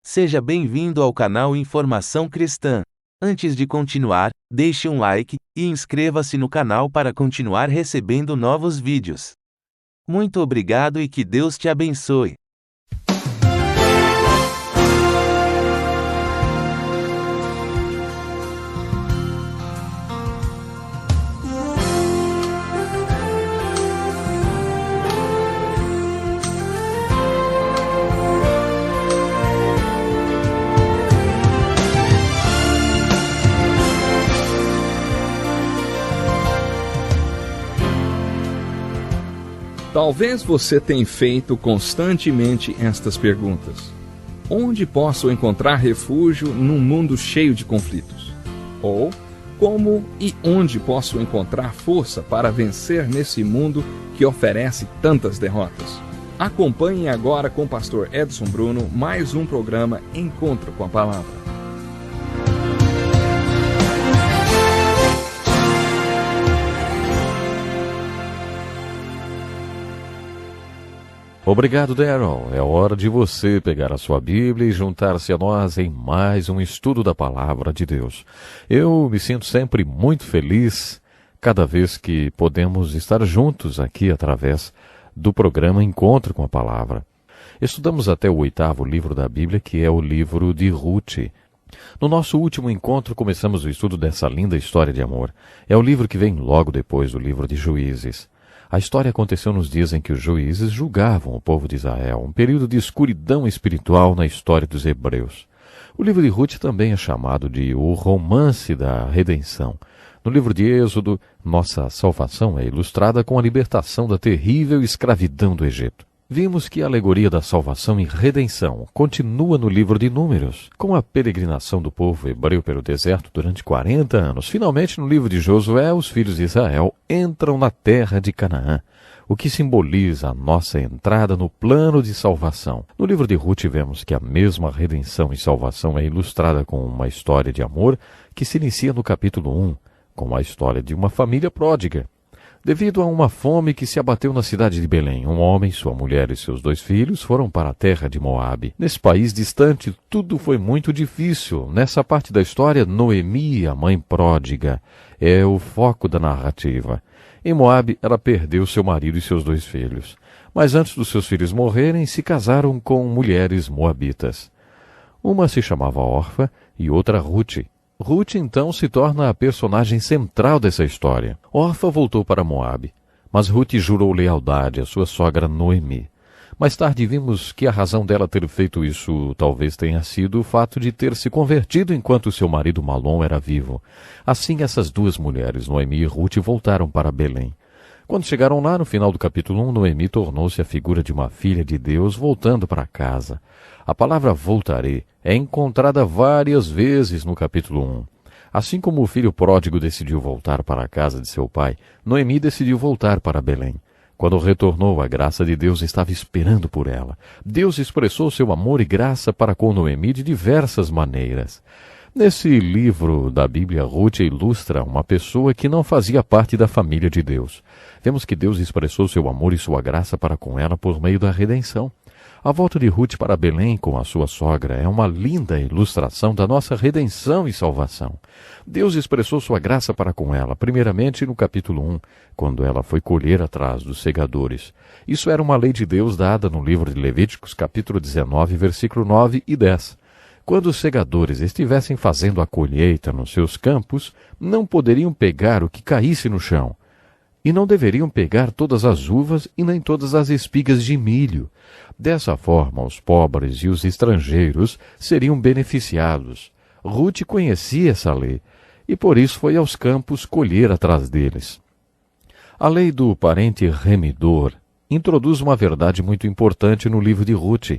Seja bem-vindo ao canal Informação Cristã. Antes de continuar, deixe um like e inscreva-se no canal para continuar recebendo novos vídeos. Muito obrigado e que Deus te abençoe. Talvez você tenha feito constantemente estas perguntas. Onde posso encontrar refúgio num mundo cheio de conflitos? Ou, como e onde posso encontrar força para vencer nesse mundo que oferece tantas derrotas? Acompanhe agora com o pastor Edson Bruno mais um programa Encontro com a Palavra. Obrigado, Daryl. É hora de você pegar a sua Bíblia e juntar-se a nós em mais um estudo da Palavra de Deus. Eu me sinto sempre muito feliz cada vez que podemos estar juntos aqui através do programa Encontro com a Palavra. Estudamos até o 8º livro da Bíblia, que é o livro de Ruth. No nosso último encontro, começamos o estudo dessa linda história de amor. É o livro que vem logo depois do livro de Juízes. A história aconteceu nos dias em que os juízes julgavam o povo de Israel, um período de escuridão espiritual na história dos hebreus. O livro de Ruth também é chamado de o romance da redenção. No livro de Êxodo, nossa salvação é ilustrada com a libertação da terrível escravidão do Egito. Vimos que a alegoria da salvação e redenção continua no livro de Números, com a peregrinação do povo hebreu pelo deserto durante 40 anos. Finalmente, no livro de Josué, os filhos de Israel entram na terra de Canaã, o que simboliza a nossa entrada no plano de salvação. No livro de Ruth, vemos que a mesma redenção e salvação é ilustrada com uma história de amor que se inicia no capítulo 1, com a história de uma família pródiga. Devido a uma fome que se abateu na cidade de Belém, um homem, sua mulher e seus 2 filhos foram para a terra de Moabe. Nesse país distante, tudo foi muito difícil. Nessa parte da história, Noemi, a mãe pródiga, é o foco da narrativa. Em Moabe, ela perdeu seu marido e seus 2 filhos. Mas antes dos seus filhos morrerem, se casaram com mulheres moabitas. Uma se chamava Orfa e outra Ruth. Ruth, então, se torna a personagem central dessa história. Orfa voltou para Moabe, mas Ruth jurou lealdade à sua sogra Noemi. Mais tarde vimos que a razão dela ter feito isso talvez tenha sido o fato de ter se convertido enquanto seu marido Malom era vivo. Assim, essas 2 mulheres, Noemi e Ruth, voltaram para Belém. Quando chegaram lá, no final do capítulo 1, Noemi tornou-se a figura de uma filha de Deus voltando para casa. A palavra voltarei é encontrada várias vezes no capítulo 1. Assim como o filho pródigo decidiu voltar para a casa de seu pai, Noemi decidiu voltar para Belém. Quando retornou, a graça de Deus estava esperando por ela. Deus expressou seu amor e graça para com Noemi de diversas maneiras. Nesse livro da Bíblia, Ruth ilustra uma pessoa que não fazia parte da família de Deus. Vemos que Deus expressou seu amor e sua graça para com ela por meio da redenção. A volta de Ruth para Belém com a sua sogra é uma linda ilustração da nossa redenção e salvação. Deus expressou sua graça para com ela, primeiramente no capítulo 1, quando ela foi colher atrás dos segadores. Isso era uma lei de Deus dada no livro de Levíticos, capítulo 19, versículo 9 e 10. Quando os segadores estivessem fazendo a colheita nos seus campos, não poderiam pegar o que caísse no chão. E não deveriam pegar todas as uvas e nem todas as espigas de milho. Dessa forma, os pobres e os estrangeiros seriam beneficiados. Ruth conhecia essa lei, e por isso foi aos campos colher atrás deles. A lei do parente remidor introduz uma verdade muito importante no livro de Ruth.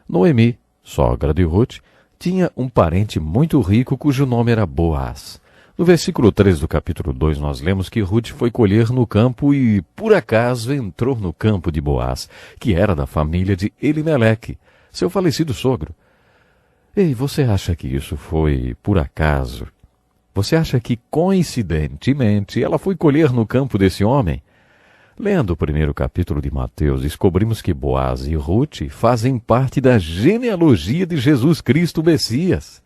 Noemi, sogra de Ruth, tinha um parente muito rico cujo nome era Boaz. No versículo 3 do capítulo 2, nós lemos que Ruth foi colher no campo e, por acaso, entrou no campo de Boaz, que era da família de Elimeleque, seu falecido sogro. Ei, você acha que isso foi por acaso? Você acha que, coincidentemente, ela foi colher no campo desse homem? Lendo o primeiro capítulo de Mateus, descobrimos que Boaz e Ruth fazem parte da genealogia de Jesus Cristo, o Messias.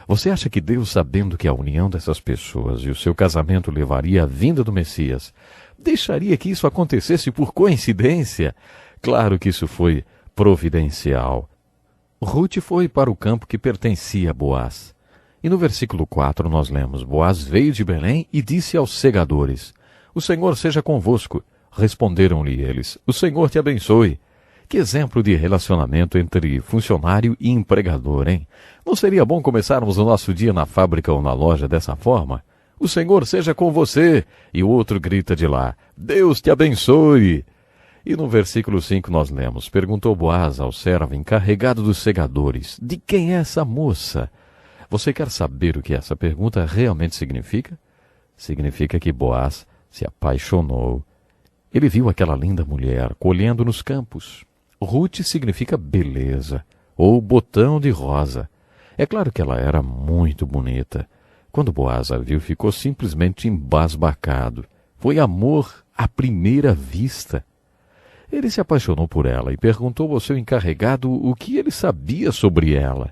Você acha que Deus, sabendo que a união dessas pessoas e o seu casamento levaria à vinda do Messias, deixaria que isso acontecesse por coincidência? Claro que isso foi providencial. Ruth foi para o campo que pertencia a Boaz. E no versículo 4 nós lemos: Boaz veio de Belém e disse aos segadores: O Senhor seja convosco. Responderam-lhe eles: O Senhor te abençoe. Que exemplo de relacionamento entre funcionário e empregador, hein? Não seria bom começarmos o nosso dia na fábrica ou na loja dessa forma? O Senhor seja com você. E o outro grita de lá: Deus te abençoe. E no versículo 5 nós lemos: Perguntou Boaz ao servo encarregado dos segadores: De quem é essa moça? Você quer saber o que essa pergunta realmente significa? Significa que Boaz se apaixonou. Ele viu aquela linda mulher colhendo nos campos. Ruth significa beleza, ou botão de rosa. É claro que ela era muito bonita. Quando Boaz a viu, ficou simplesmente embasbacado. Foi amor à primeira vista. Ele se apaixonou por ela e perguntou ao seu encarregado o que ele sabia sobre ela.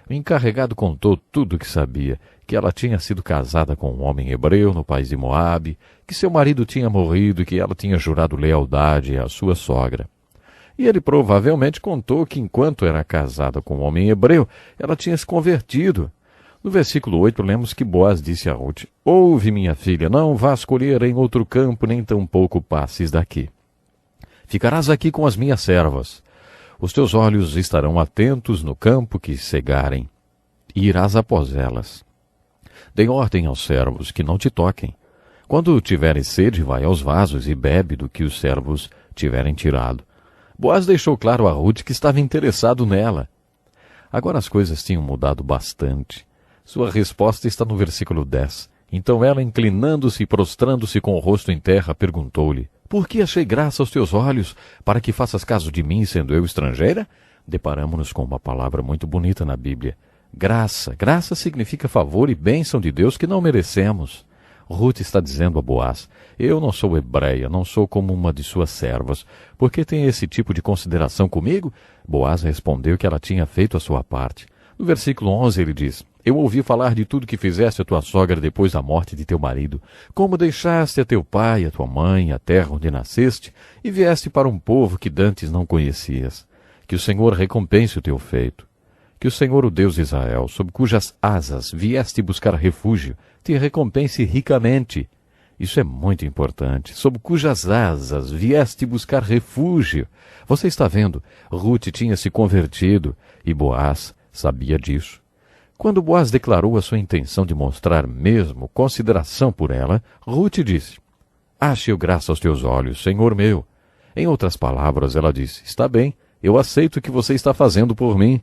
O encarregado contou tudo o que sabia, que ela tinha sido casada com um homem hebreu no país de Moabe, que seu marido tinha morrido e que ela tinha jurado lealdade à sua sogra. E ele provavelmente contou que enquanto era casada com um homem hebreu, ela tinha se convertido. No versículo 8 lemos que Boaz disse a Ruth: Ouve, minha filha, não vás colher em outro campo, nem tampouco passes daqui. Ficarás aqui com as minhas servas. Os teus olhos estarão atentos no campo que cegarem, e irás após elas. Dei ordem aos servos que não te toquem. Quando tiveres sede, vai aos vasos e bebe do que os servos tiverem tirado. Boaz deixou claro a Ruth que estava interessado nela. Agora as coisas tinham mudado bastante. Sua resposta está no versículo 10. Então ela, inclinando-se e prostrando-se com o rosto em terra, perguntou-lhe: Por que achei graça aos teus olhos, para que faças caso de mim, sendo eu estrangeira? Deparamos-nos com uma palavra muito bonita na Bíblia. Graça. Graça significa favor e bênção de Deus que não merecemos. Ruth está dizendo a Boaz: Eu não sou hebreia, não sou como uma de suas servas. Por que tem esse tipo de consideração comigo? Boaz respondeu que ela tinha feito a sua parte. No versículo 11 ele diz: Eu ouvi falar de tudo que fizeste a tua sogra depois da morte de teu marido, como deixaste a teu pai, a tua mãe, a terra onde nasceste, e vieste para um povo que dantes não conhecias. Que o Senhor recompense o teu feito. Que o Senhor, o Deus de Israel, sob cujas asas vieste buscar refúgio, te recompense ricamente. Isso é muito importante. Sob cujas asas vieste buscar refúgio. Você está vendo? Ruth tinha se convertido e Boaz sabia disso. Quando Boaz declarou a sua intenção de mostrar mesmo consideração por ela, Ruth disse: Ache eu graça aos teus olhos, Senhor meu. Em outras palavras, ela disse: Está bem, eu aceito o que você está fazendo por mim.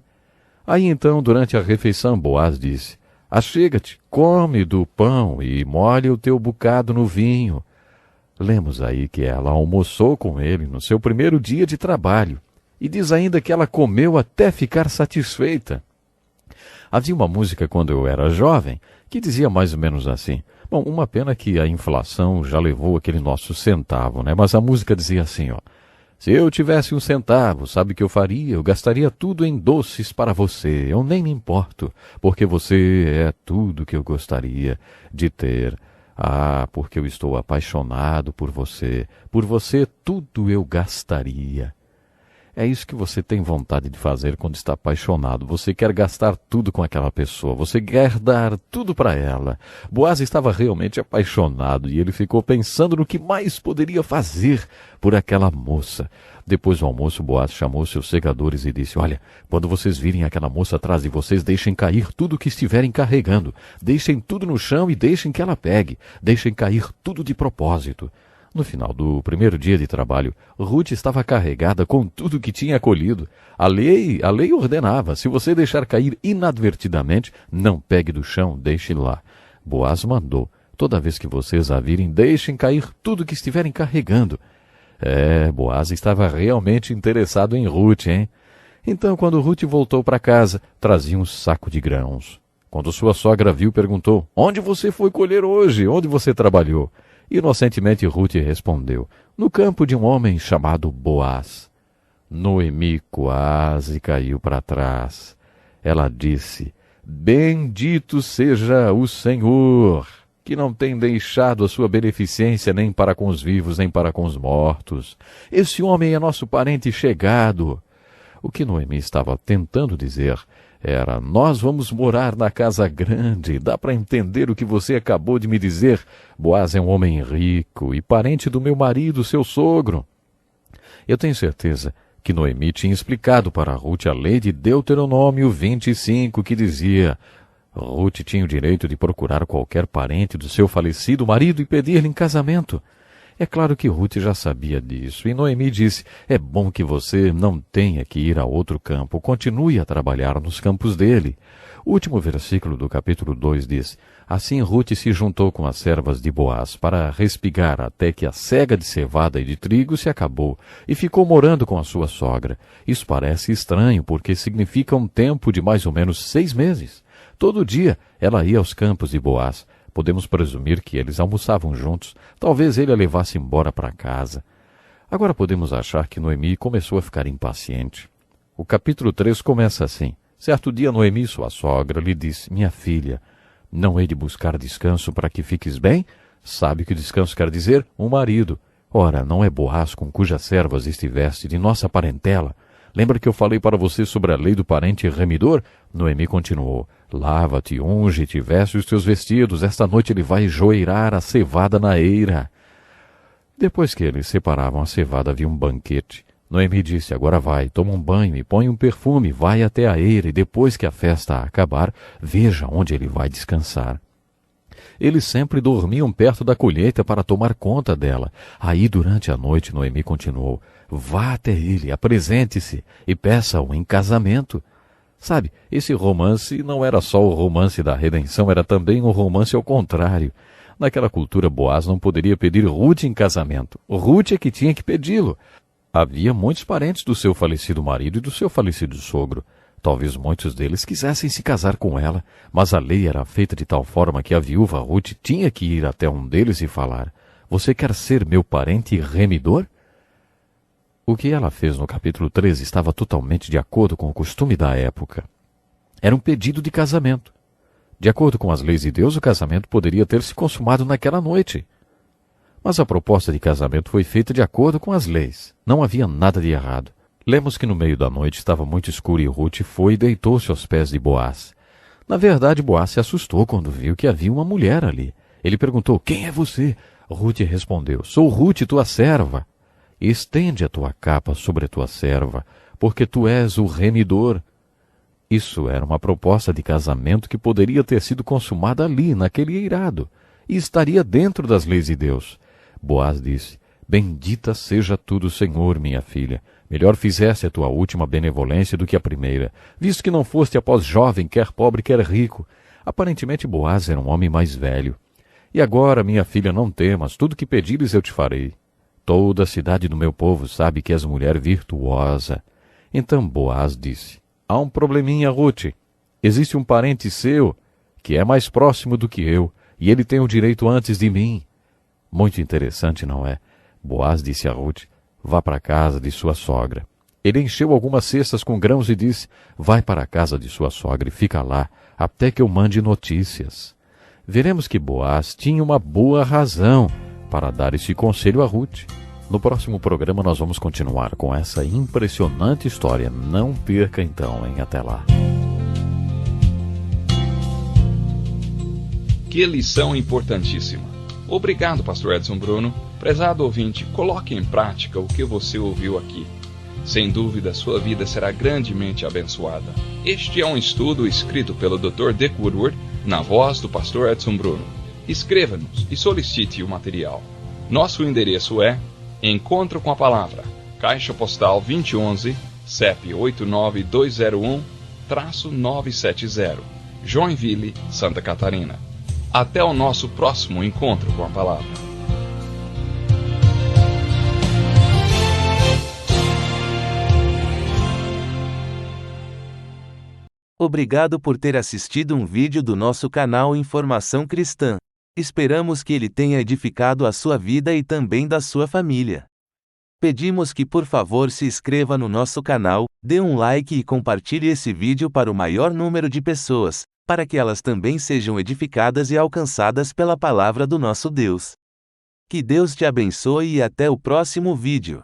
Aí então, durante a refeição, Boaz disse: Achega-te, come do pão e molhe o teu bocado no vinho. Lemos aí que ela almoçou com ele no seu primeiro dia de trabalho. E diz ainda que ela comeu até ficar satisfeita. Havia uma música quando eu era jovem que dizia mais ou menos assim. Bom, uma pena que a inflação já levou aquele nosso centavo, né? Mas a música dizia assim, ó: Se eu tivesse um centavo, sabe o que eu faria? Eu gastaria tudo em doces para você. Eu nem me importo, porque você é tudo que eu gostaria de ter. Ah, porque eu estou apaixonado por você. Por você tudo eu gastaria. É isso que você tem vontade de fazer quando está apaixonado. Você quer gastar tudo com aquela pessoa. Você quer dar tudo para ela. Boaz estava realmente apaixonado e ele ficou pensando no que mais poderia fazer por aquela moça. Depois do almoço, Boaz chamou seus segadores e disse: Olha, quando vocês virem aquela moça atrás de vocês, deixem cair tudo o que estiverem carregando. Deixem tudo no chão e deixem que ela pegue. Deixem cair tudo de propósito. No final do primeiro dia de trabalho, Ruth estava carregada com tudo que tinha colhido. A lei ordenava: se você deixar cair inadvertidamente, não pegue do chão, deixe lá. Boaz mandou: toda vez que vocês a virem, deixem cair tudo que estiverem carregando. Boaz estava realmente interessado em Ruth, hein? Então, quando Ruth voltou para casa, trazia um saco de grãos. Quando sua sogra viu, perguntou: Onde você foi colher hoje? Onde você trabalhou? Inocentemente Ruth respondeu: no campo de um homem chamado Boaz. Noemi quase caiu para trás. Ela disse: bendito seja o Senhor, que não tem deixado a sua beneficência nem para com os vivos, nem para com os mortos. Esse homem é nosso parente chegado. O que Noemi estava tentando dizer era: nós vamos morar na casa grande. Dá para entender o que você acabou de me dizer. Boaz é um homem rico e parente do meu marido, seu sogro. Eu tenho certeza que Noemi tinha explicado para Ruth a lei de Deuteronômio 25, que dizia: Ruth tinha o direito de procurar qualquer parente do seu falecido marido e pedir-lhe em casamento. É claro que Ruth já sabia disso, e Noemi disse: é bom que você não tenha que ir a outro campo, continue a trabalhar nos campos dele. O último versículo do capítulo 2 diz: assim Ruth se juntou com as servas de Boaz para respigar até que a cega de cevada e de trigo se acabou, e ficou morando com a sua sogra. Isso parece estranho, porque significa um tempo de mais ou menos 6 meses. Todo dia ela ia aos campos de Boaz. Podemos presumir que eles almoçavam juntos. Talvez ele a levasse embora para casa. Agora podemos achar que Noemi começou a ficar impaciente. O capítulo 3 começa assim: certo dia Noemi, sua sogra, lhe disse: minha filha, não hei de buscar descanso para que fiques bem? Sabe que descanso quer dizer? Um marido. Ora, não é Boaz com cujas servas estiveste de nossa parentela? Lembra que eu falei para você sobre a lei do parente remidor? Noemi continuou: lava-te, unge-te, veste os teus vestidos. Esta noite ele vai joeirar a cevada na eira. Depois que eles separavam a cevada, havia um banquete. Noemi disse: agora vai, toma um banho e põe um perfume, vai até a eira, e depois que a festa acabar, veja onde ele vai descansar. Eles sempre dormiam perto da colheita para tomar conta dela. Aí, durante a noite, Noemi continuou: vá até ele, apresente-se e peça-o em casamento. Sabe, esse romance não era só o romance da redenção, era também um romance ao contrário. Naquela cultura, Boaz não poderia pedir Ruth em casamento. Ruth é que tinha que pedi-lo. Havia muitos parentes do seu falecido marido e do seu falecido sogro. Talvez muitos deles quisessem se casar com ela, mas a lei era feita de tal forma que a viúva Ruth tinha que ir até um deles e falar: você quer ser meu parente remidor? O que ela fez no capítulo 13 estava totalmente de acordo com o costume da época. Era um pedido de casamento. De acordo com as leis de Deus, o casamento poderia ter se consumado naquela noite. Mas a proposta de casamento foi feita de acordo com as leis. Não havia nada de errado. Lemos que no meio da noite estava muito escuro e Ruth foi e deitou-se aos pés de Boaz. Na verdade, Boaz se assustou quando viu que havia uma mulher ali. Ele perguntou: quem é você? Ruth respondeu: sou Ruth, tua serva. Estende a tua capa sobre a tua serva, porque tu és o remidor. Isso era uma proposta de casamento que poderia ter sido consumada ali, naquele eirado, e estaria dentro das leis de Deus. Boaz disse: bendita seja tu do Senhor, minha filha. Melhor fizeste a tua última benevolência do que a primeira, visto que não foste após jovem, quer pobre, quer rico. Aparentemente Boaz era um homem mais velho. E agora, minha filha, não temas, tudo que pedires eu te farei. Toda a cidade do meu povo sabe que és mulher virtuosa. Então Boaz disse: há um probleminha, Ruth. Existe um parente seu que é mais próximo do que eu, e ele tem o direito antes de mim. Muito interessante, não é? Boaz disse a Ruth: vá para a casa de sua sogra. Ele encheu algumas cestas com grãos e disse: vai para a casa de sua sogra e fica lá, até que eu mande notícias. Veremos que Boaz tinha uma boa razão para dar esse conselho a Ruth. No próximo programa nós vamos continuar com essa impressionante história. Não perca então, hein? Até lá. Que lição importantíssima. Obrigado, Pastor Edson Bruno. Prezado ouvinte, coloque em prática o que você ouviu aqui. Sem dúvida, sua vida será grandemente abençoada. Este é um estudo escrito pelo Dr. Dick Woodward, na voz do Pastor Edson Bruno. Escreva-nos e solicite o material. Nosso endereço é Encontro com a Palavra, Caixa Postal 2011, CEP 89201-970, Joinville, Santa Catarina. Até o nosso próximo Encontro com a Palavra. Obrigado por ter assistido um vídeo do nosso canal Informação Cristã. Esperamos que ele tenha edificado a sua vida e também da sua família. Pedimos que por favor se inscreva no nosso canal, dê um like e compartilhe esse vídeo para o maior número de pessoas, para que elas também sejam edificadas e alcançadas pela palavra do nosso Deus. Que Deus te abençoe e até o próximo vídeo.